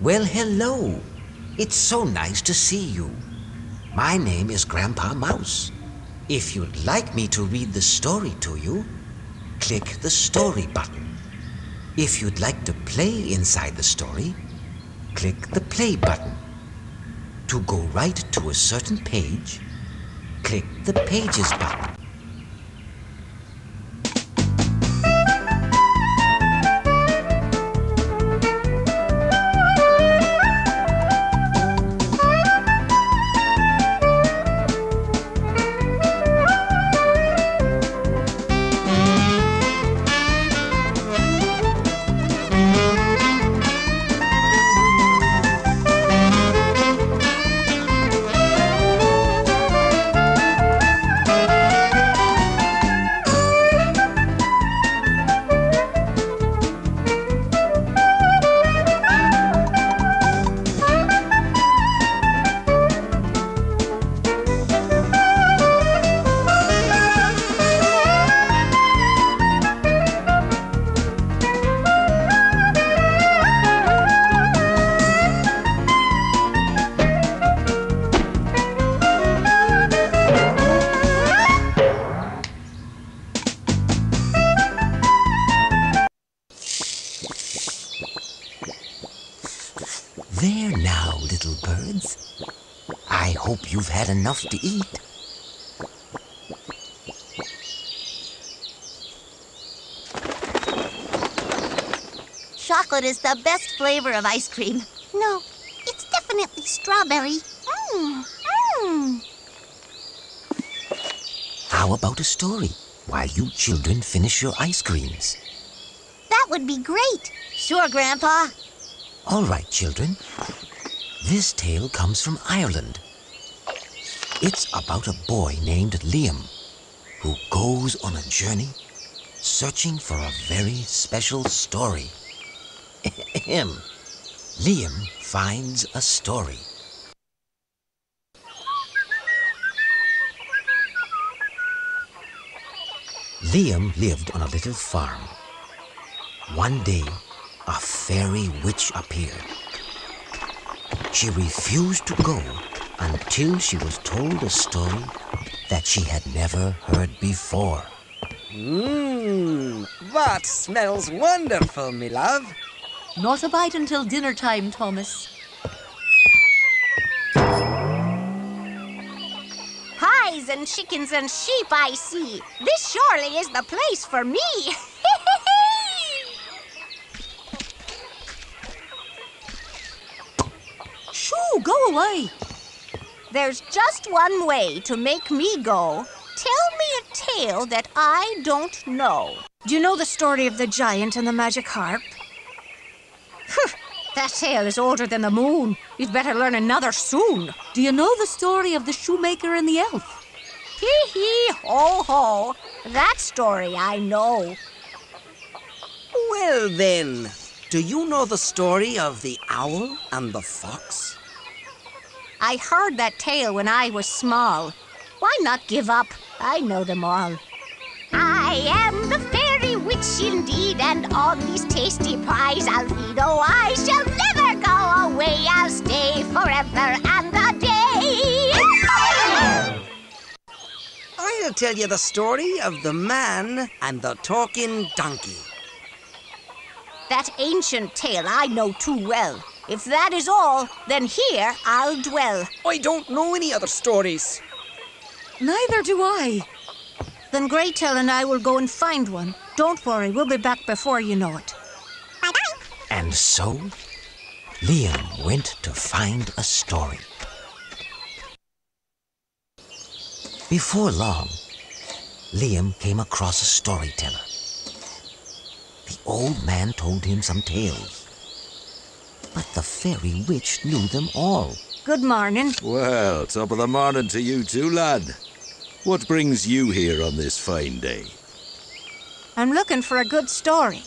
Well, hello. It's so nice to see you. My name is Grandpa Mouse. If you'd like me to read the story to you, click the story button. If you'd like to play inside the story, click the play button. To go right to a certain page, click the Pages button. There now, little birds. I hope you've had enough to eat. Chocolate is the best flavor of ice cream. No, it's definitely strawberry. How about a story while you children finish your ice creams? That would be great. Sure, Grandpa. All right, children. This tale comes from Ireland. It's about a boy named Liam who goes on a journey searching for a very special story. Liam finds a story. Liam lived on a little farm. One day, a fairy witch appeared. She refused to go until she was told a story that she had never heard before. That smells wonderful, me love. Not a bite until dinner time, Thomas. Pies and chickens and sheep, I see. This surely is the place for me. Shoo, go away. There's just one way to make me go. Tell me a tale that I don't know. Do you know the story of the giant and the magic harp? That tale is older than the moon. You'd better learn another soon. Do you know the story of the shoemaker and the elf? Hee hee ho ho. That story I know. Well then, do you know the story of the owl and the fox? I heard that tale when I was small. Why not give up? I know them all. I am the fairy witch indeed, and on these tasty pies I'll feed. Oh, I shall never go away. I'll stay forever and a day. I'll tell you the story of the man and the talking donkey. That ancient tale I know too well. If that is all, then here I'll dwell. I don't know any other stories. Neither do I. Then Greytail and I will go and find one. Don't worry, we'll be back before you know it. And so, Liam went to find a story. Before long, Liam came across a storyteller. The old man told him some tales, but the fairy witch knew them all. Good morning. Well, top of the morning to you too, lad. What brings you here on this fine day? I'm looking for a good story.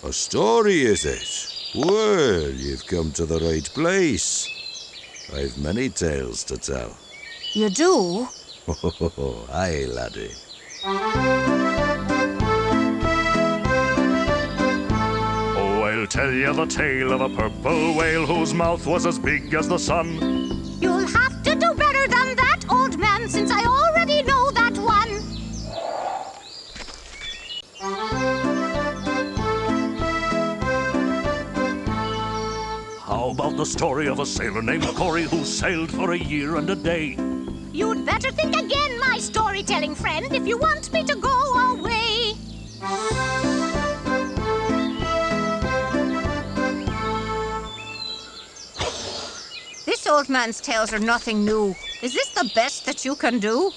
A story, is it? Well, you've come to the right place. I've many tales to tell. You do? Aye, laddie. Oh, I'll tell you the tale of a purple whale whose mouth was as big as the sun. You'll have to do better than that, old man, since I already know that one. How about the story of a sailor named Cory who sailed for a year and a day? You'd better think again, my storytelling friend, if you want me to go away. This old man's tales are nothing new. Is this the best that you can do?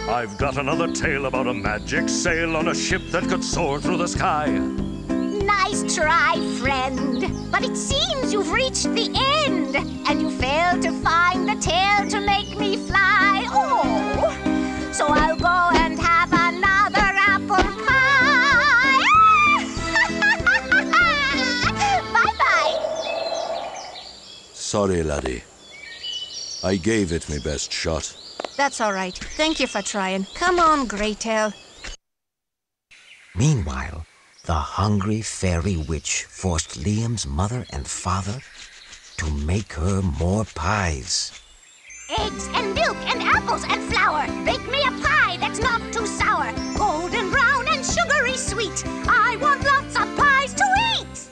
I've got another tale about a magic sail on a ship that could soar through the sky. Nice try, friend. But it seems you've reached the end, and you failed to find the tale to make me fly. Oh, so I'll go and have another apple pie. Bye-bye. Sorry, laddie. I gave it my best shot. That's all right. Thank you for trying. Come on, Greytail. Meanwhile, the hungry fairy witch forced Liam's mother and father to make her more pies. Eggs and milk and apples and flour. Bake me a pie that's not too sour. Golden brown and sugary sweet. I want lots of pies to eat.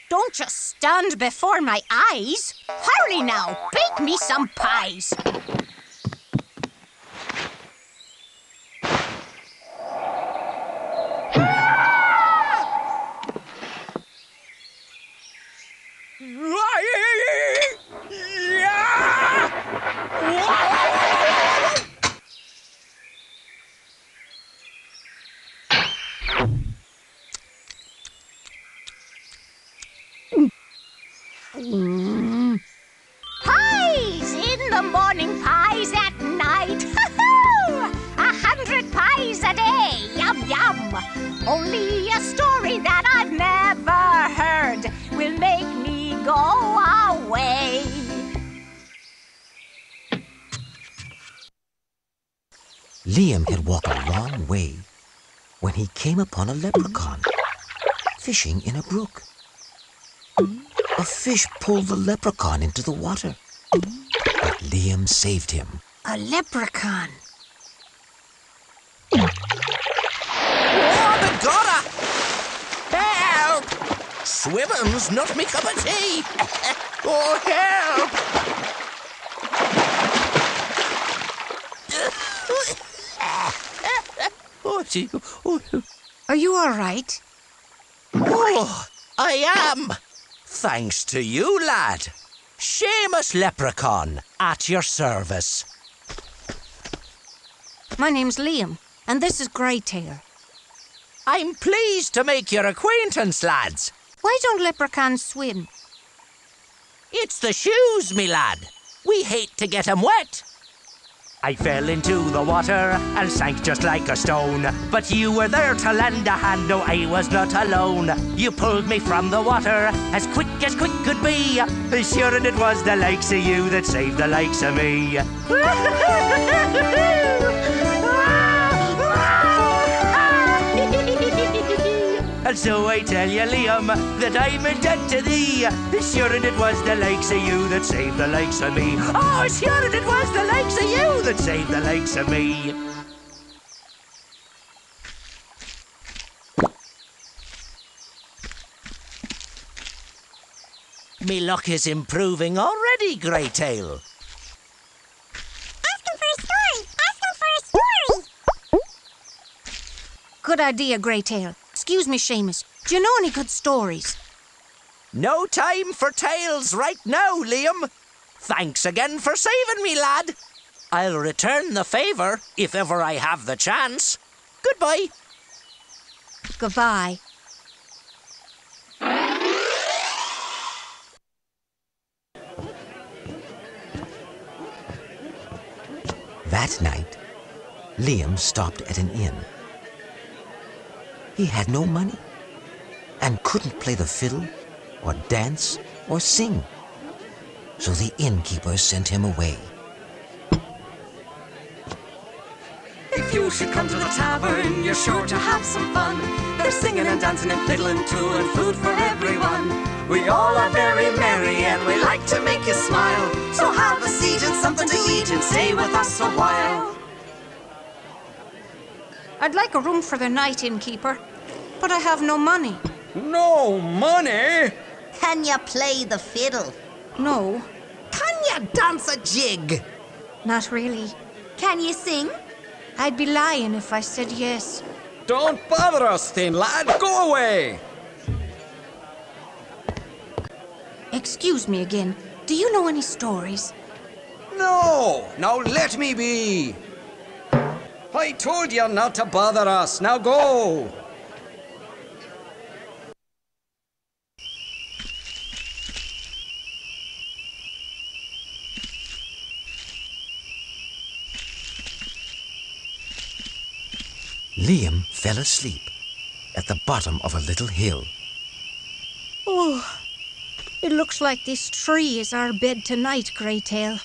Don't just stand before my eyes. Hurry now, bake me some pies. Pies in the morning, pies at night. 100 pies a day, yum yum. Only a story that I've never heard will make me go away. Liam had walked a long way when he came upon a leprechaun fishing in a brook. A fish pulled the leprechaun into the water, but Liam saved him. A leprechaun. Oh, Begorra! Help! Swimming's not me cup of tea. Oh, help! Oh, gee. Oh. Are you all right? Oh, I am. Thanks to you, lad. Seamus Leprechaun, at your service. My name's Liam, and this is Greytail. I'm pleased to make your acquaintance, lads. Why don't leprechauns swim? It's the shoes, me lad. We hate to get 'em wet. I fell into the water and sank just like a stone. But you were there to lend a hand, no, I was not alone. You pulled me from the water as quick could be. Sure, and it was the likes of you that saved the likes of me. And so I tell you, Liam, that I'm in debt to thee. Sure, and it was the likes of you that saved the likes of me. Oh, sure, and it was the likes of you that saved the likes of me. Me luck is improving already, Greytail. Ask him for a story. Ask him for a story. Good idea, Greytail. Excuse me, Seamus. Do you know any good stories? No time for tales right now, Liam. Thanks again for saving me, lad. I'll return the favour if ever I have the chance. Goodbye. Goodbye. That night, Liam stopped at an inn. He had no money and couldn't play the fiddle or dance or sing. So the innkeeper sent him away. you should come to the tavern, you're sure to have some fun. There's singing and dancing and fiddling too, and food for everyone. We all are very merry and we like to make you smile. So have a seat and something to eat and stay with us a while. I'd like a room for the night, innkeeper, but I have no money. No money? Can you play the fiddle? No, Can you dance a jig? not really. Can you sing? I'd be lying if I said yes. Don't bother us, thin lad. Go away. Excuse me again. Do you know any stories? No, now let me be. I told you not to bother us. Now go. Liam fell asleep at the bottom of a little hill. Oh, it looks like this tree is our bed tonight, Greytail.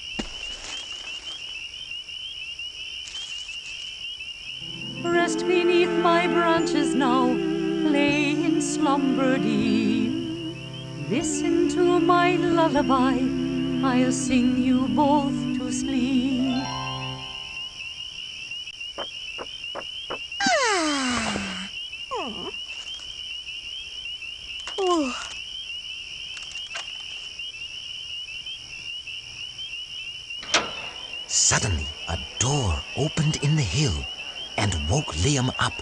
Rest beneath my branches now, lay in slumber deep. Listen to my lullaby, I'll sing you both to sleep. Oh. Suddenly, a door opened in the hill and woke Liam up.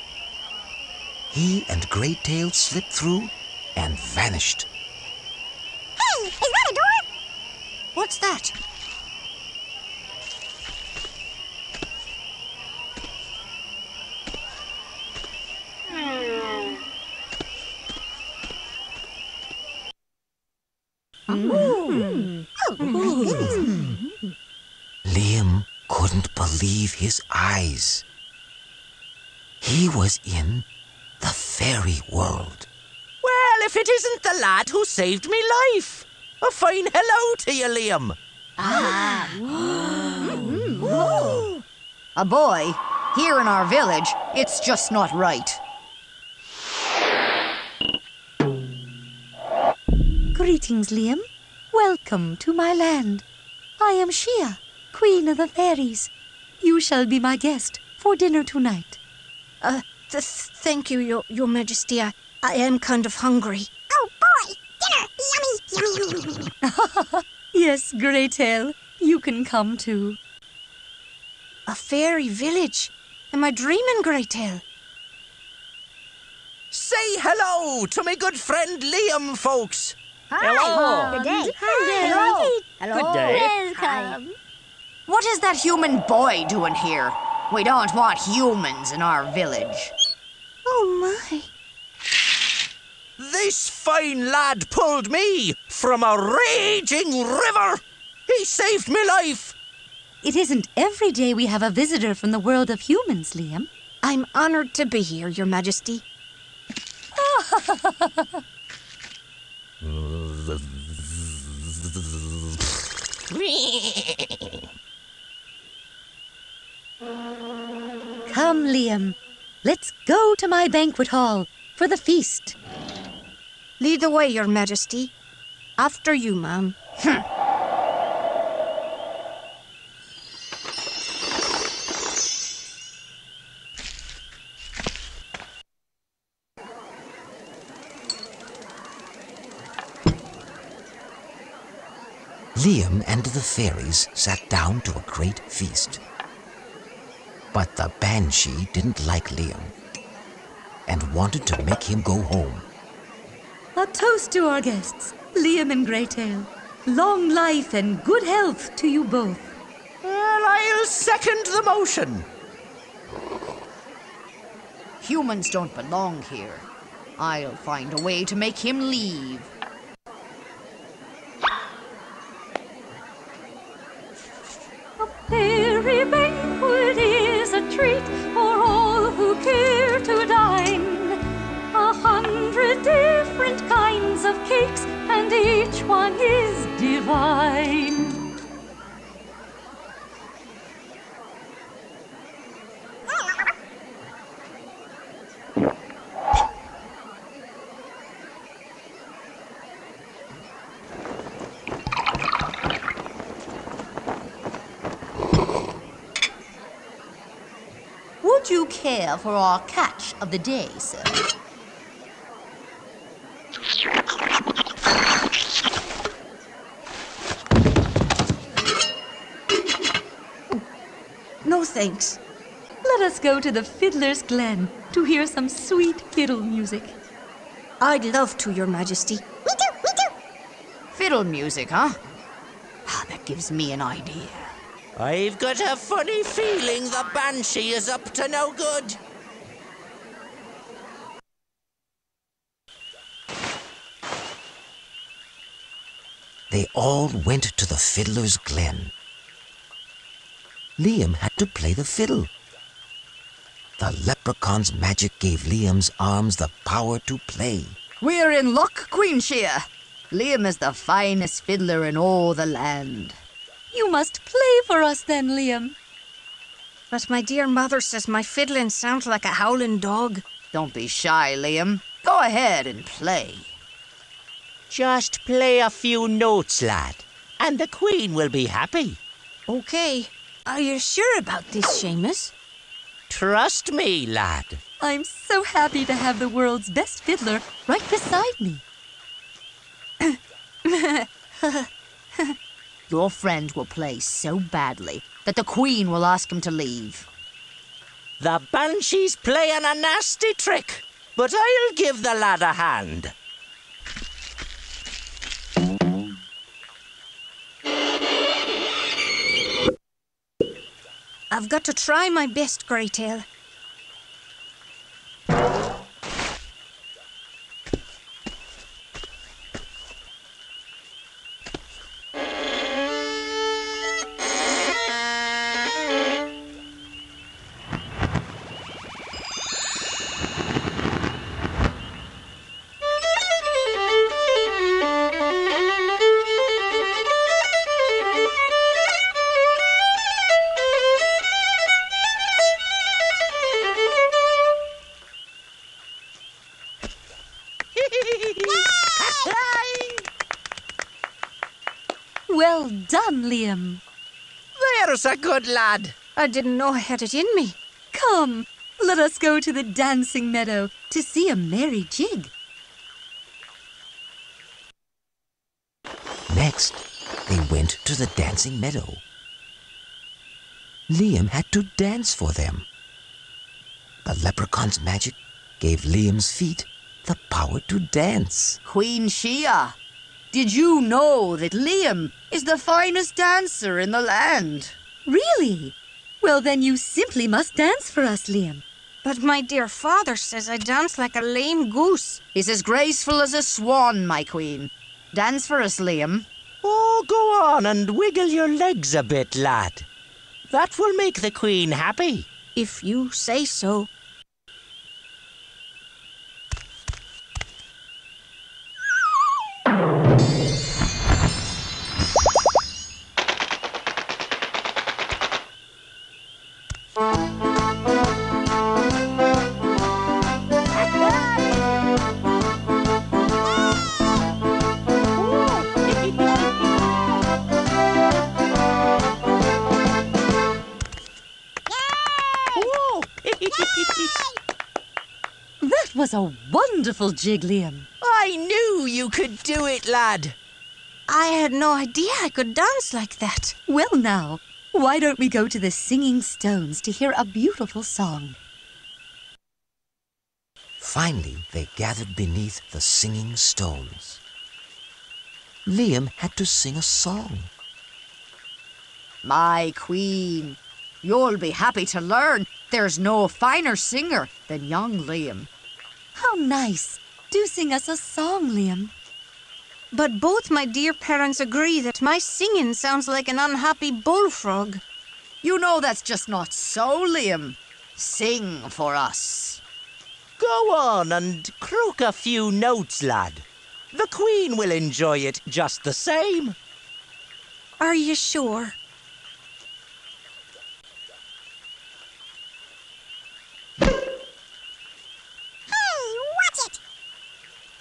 He and Greytail slipped through and vanished. Hey, is that a door? What's that? Liam couldn't believe his eyes. He was in the fairy world. Well, if it isn't the lad who saved me life. A fine hello to you, Liam. A boy? Here in our village, it's just not right. Greetings, Liam. Welcome to my land. I am Shia, Queen of the Fairies. You shall be my guest for dinner tonight. Thank you, Your Majesty. I am kind of hungry. Oh boy, dinner! Yummy, yummy, yummy, yummy. Yes, Greytail, you can come too. A fairy village? Am I dreaming, Greytail? Say hello to my good friend Liam, folks. Hello. Good day. Hello. Good day. Welcome. What is that human boy doing here? We don't want humans in our village. Oh, my. This fine lad pulled me from a raging river. He saved me life. It isn't every day we have a visitor from the world of humans, Liam. I'm honored to be here, Your Majesty. Come, Liam. Let's go to my banquet hall for the feast. Lead the way, Your Majesty. After you, ma'am. Liam and the fairies sat down to a great feast. But the Banshee didn't like Liam and wanted to make him go home. A toast to our guests, Liam and Greytail. Long life and good health to you both. Well, I'll second the motion. Humans don't belong here. I'll find a way to make him leave. A fairy banquet is a treat for all who care to dine. 100 different kinds of cakes, and each one is divine. you care for our catch of the day, sir? No thanks. Let us go to the Fiddler's Glen to hear some sweet fiddle music. I'd love to, Your Majesty. Me too, me too. Fiddle music, huh? Ah, that gives me an idea. I've got a funny feeling the Banshee is up to no good. They all went to the Fiddler's Glen. Liam had to play the fiddle. The leprechaun's magic gave Liam's arms the power to play. We're in luck, Queen Shea. Liam is the finest fiddler in all the land. You must play for us then, Liam. But my dear mother says my fiddling sounds like a howling dog. Don't be shy, Liam. Go ahead and play. Just play a few notes, lad, and the Queen will be happy. Okay. Are you sure about this, Seamus? Trust me, lad. I'm so happy to have the world's best fiddler right beside me. Your friend will play so badly that the Queen will ask him to leave. The Banshee's playing a nasty trick, but I'll give the lad a hand. I've got to try my best, Greytail. Well done, Liam. There's a good lad. I didn't know I had it in me. Come, let us go to the dancing meadow to see a merry jig. Next, they went to the dancing meadow. Liam had to dance for them. The leprechaun's magic gave Liam's feet the power to dance. Queen Shea, did you know that Liam is the finest dancer in the land? Really? Well, then you simply must dance for us, Liam. But my dear father says I dance like a lame goose. He's as graceful as a swan, my queen. Dance for us, Liam. Oh, go on and wiggle your legs a bit, lad. That will make the Queen happy. If you say so. That was a wonderful jig, Liam. I knew you could do it, lad. I had no idea I could dance like that. Well now, why don't we go to the Singing Stones to hear a beautiful song? Finally, they gathered beneath the singing stones. Liam had to sing a song. My queen, you'll be happy to learn there's no finer singer than young Liam. How nice. Do sing us a song, Liam. But both my dear parents agree that my singing sounds like an unhappy bullfrog. You know that's just not so, Liam. Sing for us. Go on and croak a few notes, lad. The Queen will enjoy it just the same. Are you sure?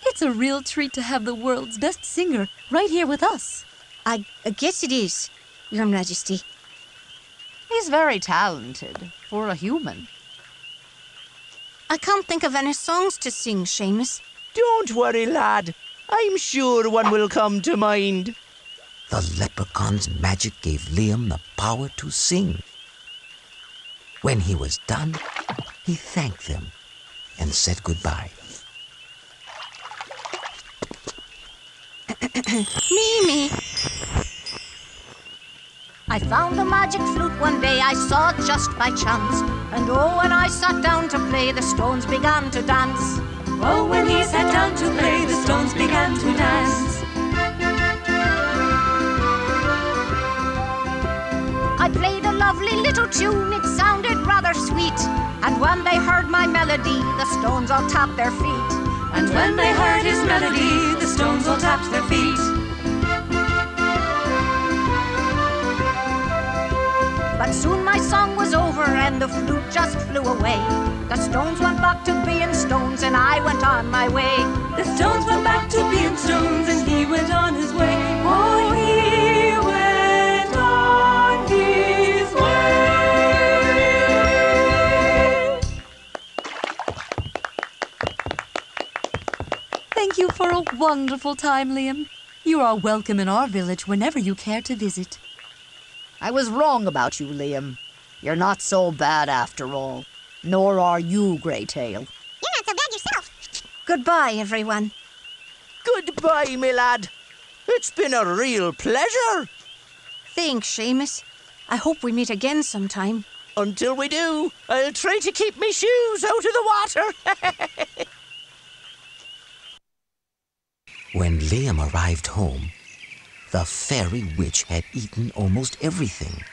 It's a real treat to have the world's best singer right here with us. I guess it is, Your Majesty. He's very talented for a human. I can't think of any songs to sing, Seamus. Don't worry, lad. I'm sure one will come to mind. The leprechaun's magic gave Liam the power to sing. When he was done, he thanked them and said goodbye. Mimi! I found a magic flute one day, I saw it just by chance. And oh, when I sat down to play, the stones began to dance. Oh, when he sat down to play, the stones began to dance. I played a lovely little tune, it sounded rather sweet. And when they heard my melody, the stones all tapped their feet. And when they heard his melody, the stones all tapped their feet. But soon my song was over and the flute just flew away. The stones went back to being stones and I went on my way. The stones went back to being stones and he went on his way. Oh, he went on his way. Thank you for a wonderful time, Liam. You are welcome in our village whenever you care to visit. I was wrong about you, Liam. You're not so bad after all. Nor are you, Greytail. You're not so bad yourself. Goodbye, everyone. Goodbye, me lad. It's been a real pleasure. Thanks, Seamus. I hope we meet again sometime. Until we do, I'll try to keep me shoes out of the water. When Liam arrived home, the fairy witch had eaten almost everything.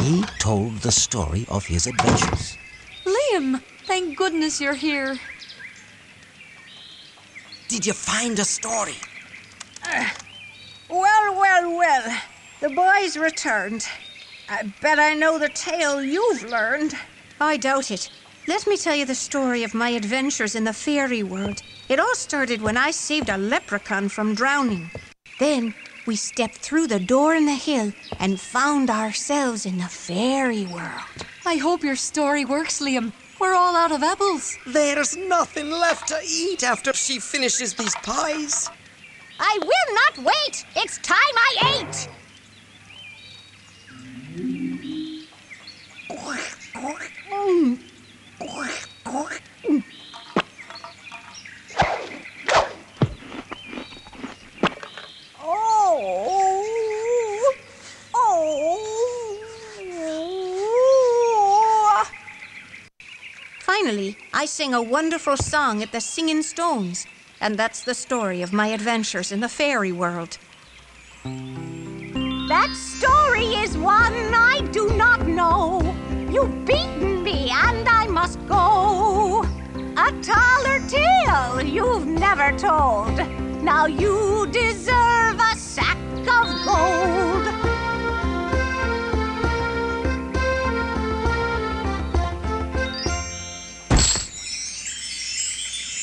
He told the story of his adventures. Liam, thank goodness you're here. Did you find a story? Well. The boys returned. I bet I know the tale you've learned. I doubt it. Let me tell you the story of my adventures in the fairy world. It all started when I saved a leprechaun from drowning. Then we stepped through the door in the hill and found ourselves in the fairy world. I hope your story works, Liam. We're all out of apples. There's nothing left to eat after she finishes these pies. I will not wait. It's time I ate. Finally, I sing a wonderful song at the Singing Stones, and that's the story of my adventures in the fairy world. That story is one I do not know. You've beaten me and I must go. A taller tale you've never told. Now you deserve a sack of gold.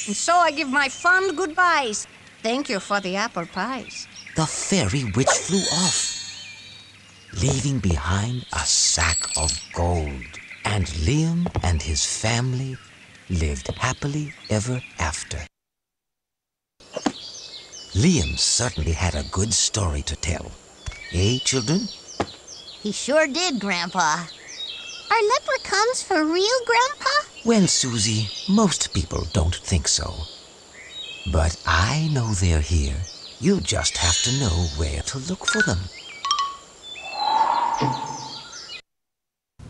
And so I give my fond goodbyes. Thank you for the apple pies. The fairy witch flew off, leaving behind a sack of gold. And Liam and his family lived happily ever after. Liam certainly had a good story to tell. Eh, children? He sure did, Grandpa. Are leprechauns for real, Grandpa? Well, Susie, most people don't think so. But I know they're here. You just have to know where to look for them.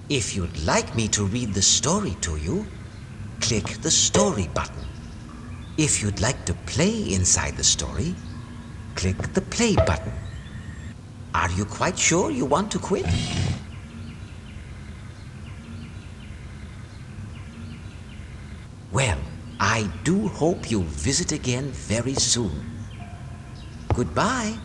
If you'd like me to read the story to you, click the story button. If you'd like to play inside the story, click the play button. Are you quite sure you want to quit? Well, I do hope you'll visit again very soon. Goodbye.